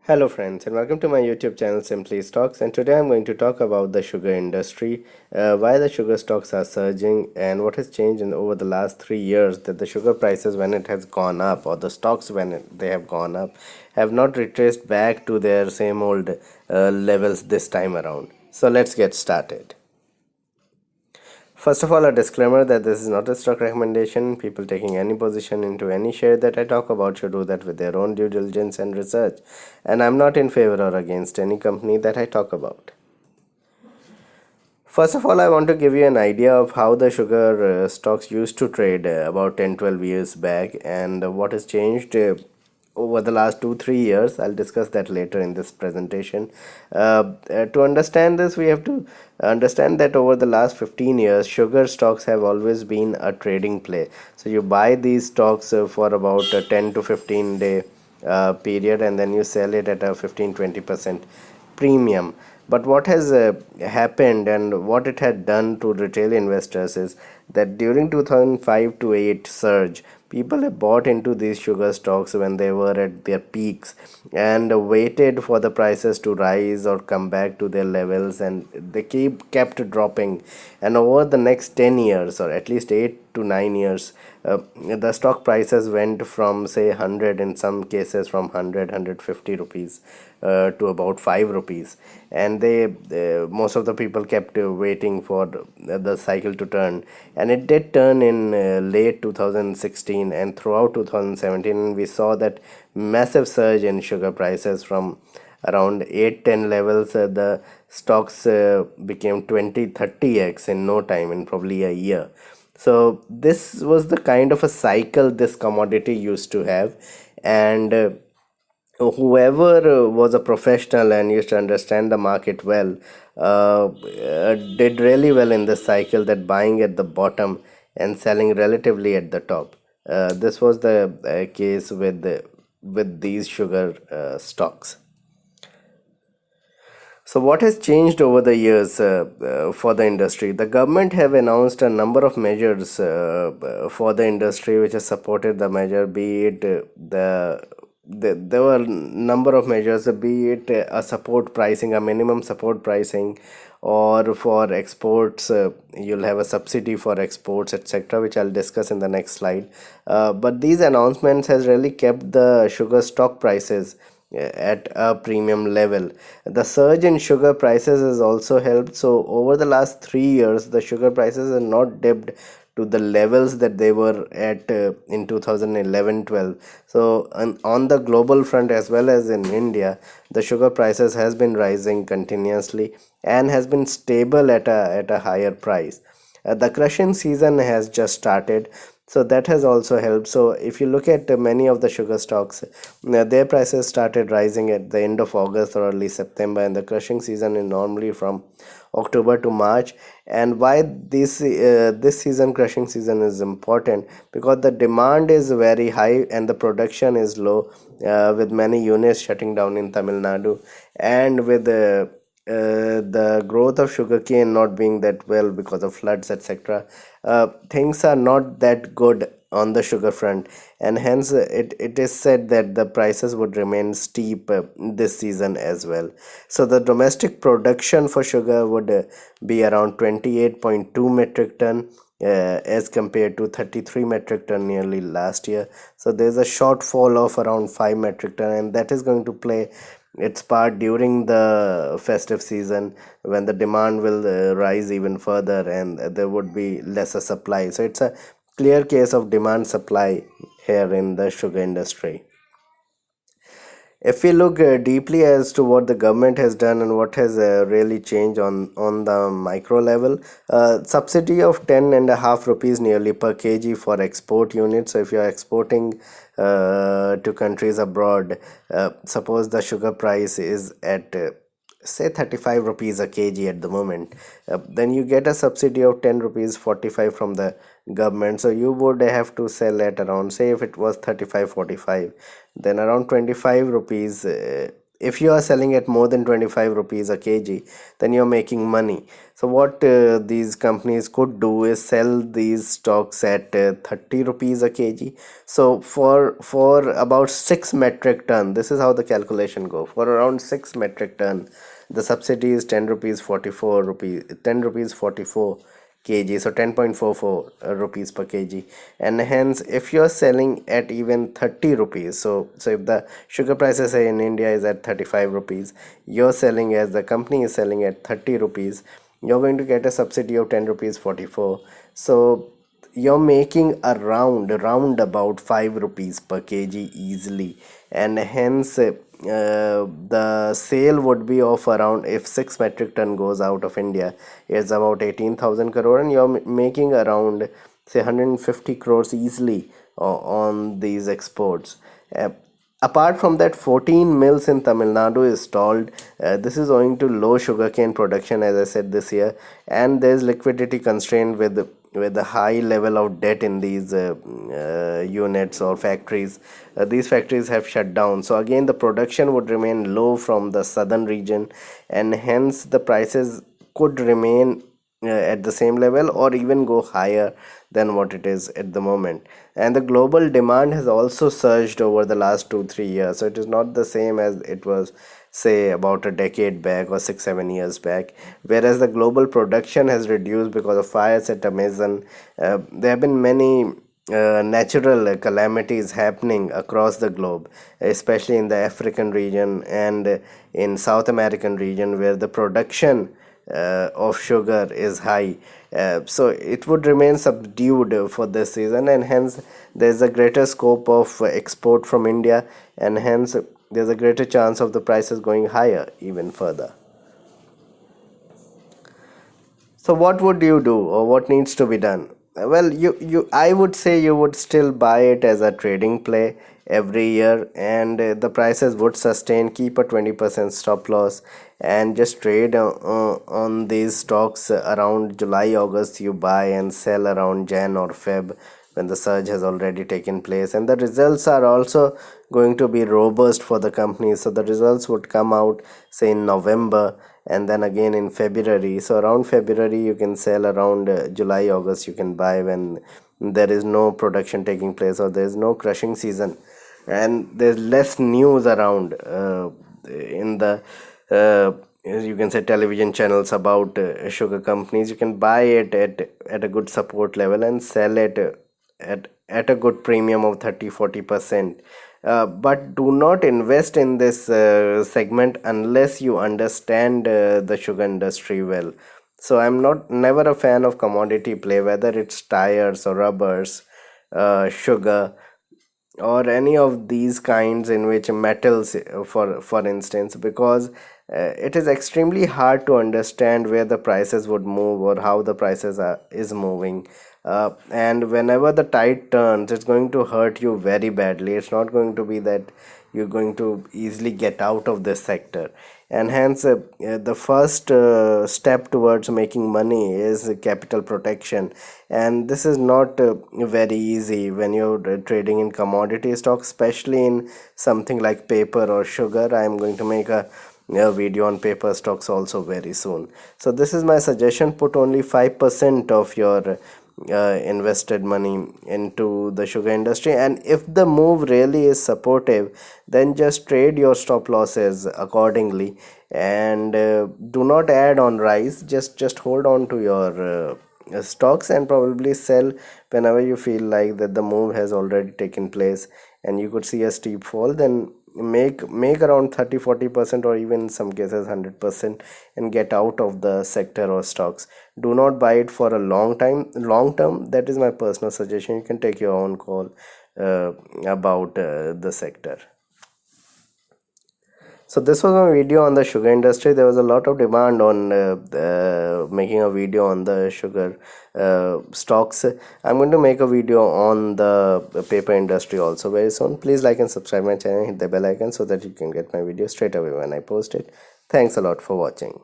Hello friends and welcome to my YouTube channel Simply Stocks, and today I'm going to talk about the sugar industry, why the sugar stocks are surging and what has changed over the last 3 years that the sugar prices when it has gone up or the stocks they have gone up have not retraced back to their same old levels this time around. So let's get started. First of all, a disclaimer that this is not a stock recommendation. People taking any position into any share that I talk about should do that with their own due diligence and research. And I'm not in favor or against any company that I talk about. First of all, I want to give you an idea of how the sugar stocks used to trade about 10-12 years back and what has changed over the last 2-3 years. I'll discuss that later in this presentation. To understand this, we have to understand that over the last 15 years, sugar stocks have always been a trading play. So you buy these stocks for about a 10 to 15 day period, and then you sell it at a 15-20% premium. But what has happened and what it had done to retail investors is that during 2005 to 8 surge, people have bought into these sugar stocks when they were at their peaks and waited for the prices to rise or come back to their levels, and they kept dropping. And over the next 10 years, or at least 8 to 9 years, the stock prices went from say 100, in some cases from 100 rupees to about 5 rupees, and they most of the people kept waiting for the cycle to turn, and it did turn in late 2016 and throughout 2017. We saw that massive surge in sugar prices from around 8-10 levels. The stocks became 20-30x in no time, in probably a year. So this was the kind of a cycle this commodity used to have, and whoever was a professional and used to understand the market well did really well in this cycle, that buying at the bottom and selling relatively at the top. This was the case with these sugar stocks. So what has changed over the years for the industry? The government have announced a number of measures for the industry which has supported the measure, be it there were number of measures, be it a support pricing, a minimum support pricing, or for exports, you'll have a subsidy for exports, etc., which I'll discuss in the next slide. But these announcements has really kept the sugar stock prices at a premium level. The surge in sugar prices has also helped. So over the last 3 years, the sugar prices have not dipped to the levels that they were at in 2011-12. So on the global front as well as in India, the sugar prices has been rising continuously and has been stable at a higher price. The crushing season has just started, so that has also helped. So if you look at many of the sugar stocks, their prices started rising at the end of August or early September, and the crushing season is normally from October to March. And why this season, crushing season, is important? Because the demand is very high and the production is low, with many units shutting down in Tamil Nadu, and with the growth of sugarcane not being that well because of floods, etc. Things are not that good on the sugar front, and hence it is said that the prices would remain steep this season as well. So the domestic production for sugar would be around 28.2 metric ton, as compared to 33 metric ton nearly last year. So there's a shortfall of around 5 metric ton, and that is going to play its part during the festive season, when the demand will rise even further and there would be lesser supply. So it's a clear case of demand supply here in the sugar industry. If we look deeply as to what the government has done and what has really changed on the micro level, subsidy of 10.5 rupees nearly per kg for export units. So if you are exporting to countries abroad, suppose the sugar price is at say 35 rupees a kg at the moment, then you get a subsidy of 10 rupees 45 from the government. So you would have to sell at around, say if it was 35.45, then around 25 rupees if you are selling at more than 25 rupees a kg, then you're making money. So what these companies could do is sell these stocks at 30 rupees a kg. So for about 6 metric ton, this is how the calculation go. For around 6 metric ton, the subsidy is 10 rupees 44 rupees, 10 rupees 44 kg, so 10.44 rupees per kg. And hence if you're selling at even 30 rupees, so if the sugar prices say in India is at 35 rupees, you're selling, as the company is selling at 30 rupees, you're going to get a subsidy of 10 rupees 44. So you're making around about 5 rupees per kg easily. And hence the sale would be of around, if 6 metric ton goes out of India, it's about 18,000 crore, and you're making around say 150 crores easily on these exports. Apart from that, 14 mills in Tamil Nadu is stalled. This is owing to low sugarcane production, as I said, this year, and there's liquidity constraint with the high level of debt in these units or factories. These factories have shut down. So again, the production would remain low from the southern region, and hence the prices could remain at the same level or even go higher than what it is at the moment. And the global demand has also surged over the last 2 3 years, so it is not the same as it was say about a decade back or 6 7 years back. Whereas the global production has reduced because of fires at Amazon. There have been many natural calamities happening across the globe, especially in the African region and in South American region, where the production of sugar is high. So it would remain subdued for this season, and hence there's a greater scope of export from India, and hence there's a greater chance of the prices going higher even further. So what would you do, or what needs to be done? Well, I would say you would still buy it as a trading play every year, and the prices would sustain. Keep a 20% stop loss and just trade on these stocks around July, August. You buy and sell around Jan or Feb, when the surge has already taken place, and the results are also going to be robust for the company. So the results would come out say in November, and then again in February. So around February you can sell, around July, August you can buy, when there is no production taking place or there is no crushing season and there's less news around in the you can say television channels about sugar companies. You can buy it at a good support level and sell it at a good premium of 30 40%. But do not invest in this segment unless you understand the sugar industry well. So I'm not never a fan of commodity play, whether it's tires or rubbers, sugar, or any of these kinds in which metals, for instance, because it is extremely hard to understand where the prices would move or how the prices is moving. And whenever the tide turns, it's going to hurt you very badly. It's not going to be that you're going to easily get out of this sector. And hence the first step towards making money is capital protection, and this is not very easy when you're trading in commodity stocks, especially in something like paper or sugar. I'm going to make a video on paper stocks also very soon. So this is my suggestion: put only 5% of your invested money into the sugar industry, and if the move really is supportive, then just trade your stop losses accordingly, and do not add on rise. Just hold on to your stocks and probably sell whenever you feel like that the move has already taken place and you could see a steep fall. Then make around 30 40% or even in some cases 100% and get out of the sector or stocks. Do not buy it for a long term. That is my personal suggestion. You can take your own call about the sector. So this was my video on the sugar industry. There was a lot of demand on making a video on the sugar stocks. I'm going to make a video on the paper industry also very soon. Please like and subscribe my channel, hit the bell icon so that you can get my video straight away when I post it. Thanks a lot for watching.